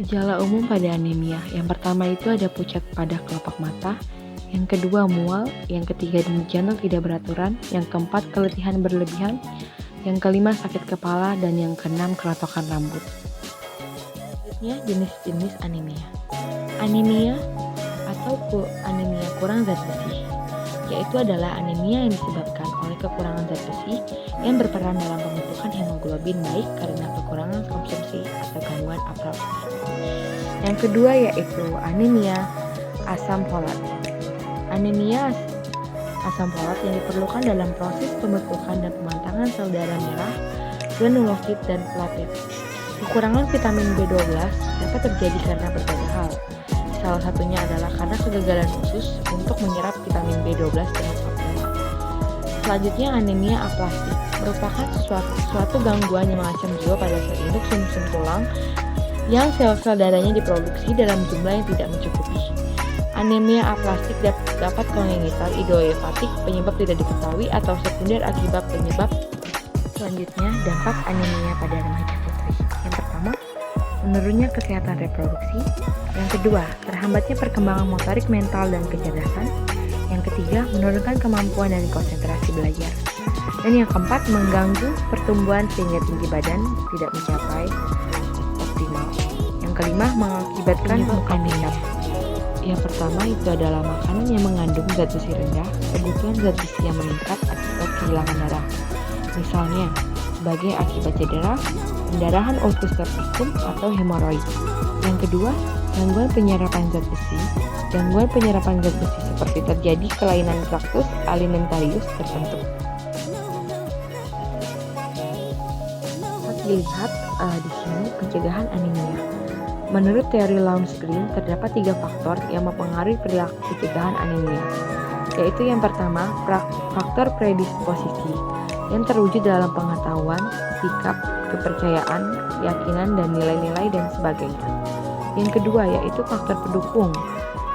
Gejala umum pada anemia, yang pertama itu ada pucat pada kelopak mata, yang kedua mual, yang ketiga denyut jantung tidak beraturan, yang keempat keletihan berlebihan, yang kelima sakit kepala, dan yang keenam kerontokan rambut. Selanjutnya jenis-jenis anemia. Anemia atau anemia kurang zat besi, yaitu adalah anemia yang disebabkan oleh kekurangan zat besi yang berperan dalam pembentukan hemoglobin baik karena kekurangan konsumsi atau gangguan absorpsi. Yang kedua yaitu anemia asam folat. Anemia asam folat yang diperlukan dalam proses pembentukan dan pemantangan sel darah merah, granulosit, dan platelet. Kekurangan vitamin B12 dapat terjadi karena berbagai hal. Salah satunya adalah karena kegagalan usus untuk menyerap vitamin B12 dengan optimal. Selanjutnya anemia aplastik merupakan suatu gangguan yang mengancam jiwa pada sel induk sumsum tulang yang sel-sel darahnya diproduksi dalam jumlah yang tidak mencukupi. Anemia aplastik dapat kongenital, idiopathic, penyebab tidak diketahui, atau sekunder akibat penyebab. Selanjutnya, dampak anemia pada remaja putri. Yang pertama, menurunnya kesehatan reproduksi. Yang kedua, terhambatnya perkembangan motorik, mental, dan kecerdasan. Yang ketiga, menurunkan kemampuan dan konsentrasi belajar. Dan yang keempat, mengganggu pertumbuhan sehingga tinggi badan tidak mencapai optimal. Yang kelima, mengakibatkan muka hitam. Yang pertama itu adalah makanan yang mengandung zat besi rendah, kebutuhan zat besi yang meningkat akibat kehilangan darah. Misalnya, sebagai akibat cedera, pendarahan ulkus septicum atau hemoroid. Yang kedua, gangguan penyerapan zat besi. Gangguan penyerapan zat besi seperti terjadi kelainan traktus alimentarius tertentu. Dilihat di sini pencegahan anemia. Menurut teori Lowndes-Green, terdapat 3 faktor yang mempengaruhi perilaku pencegahan anemia, yaitu yang pertama, faktor predisposisi yang terwujud dalam pengetahuan, sikap, kepercayaan, keyakinan, dan nilai-nilai dan sebagainya. Yang kedua yaitu faktor pendukung,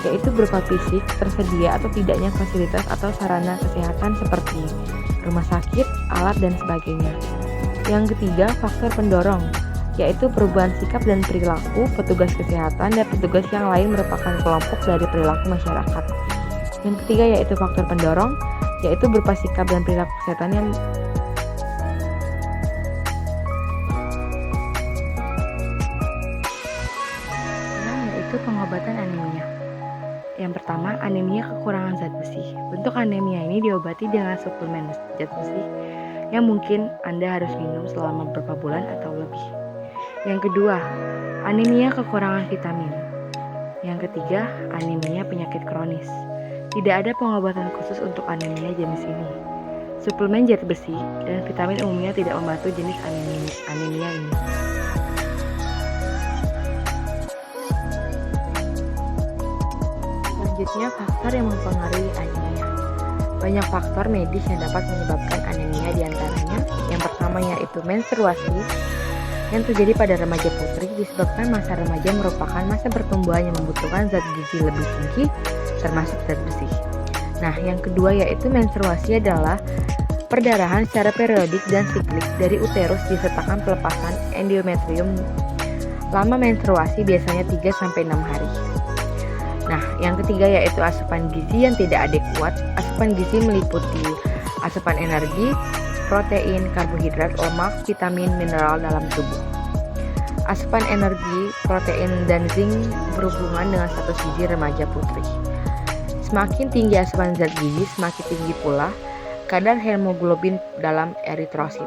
yaitu berupa fisik, tersedia atau tidaknya fasilitas atau sarana kesehatan seperti rumah sakit, alat, dan sebagainya. Yang ketiga, faktor pendorong, yaitu perubahan sikap dan perilaku petugas kesehatan dan petugas yang lain merupakan kelompok dari perilaku masyarakat. Yang ketiga yaitu faktor pendorong, yaitu berupa sikap dan perilaku kesehatan yang yaitu pengobatan anemia. Yang pertama, anemia kekurangan zat besi. Bentuk anemia ini diobati dengan suplemen zat besi yang mungkin Anda harus minum selama beberapa bulan atau lebih. Yang kedua, anemia kekurangan vitamin. Yang ketiga, anemia penyakit kronis. Tidak ada pengobatan khusus untuk anemia jenis ini. Suplemen zat besi dan vitamin umumnya tidak membantu jenis anemia ini. Selanjutnya, faktor yang mempengaruhi anemia. Banyak faktor medis yang dapat menyebabkan anemia, diantaranya yang pertama yaitu menstruasi yang terjadi pada remaja putri disebabkan masa remaja merupakan masa pertumbuhan yang membutuhkan zat gizi lebih tinggi termasuk zat besi. Nah, yang kedua yaitu menstruasi adalah perdarahan secara periodik dan siklik dari uterus disertakan pelepasan endometrium. Lama menstruasi biasanya 3-6 hari. Nah, yang ketiga yaitu asupan gizi yang tidak adekuat. Asupan gizi meliputi asupan energi, protein, karbohidrat, lemak, vitamin, mineral dalam tubuh. Asupan energi, protein, dan zinc berhubungan dengan status gizi remaja putri. Semakin tinggi asupan zat gizi, semakin tinggi pula kadar hemoglobin dalam eritrosit.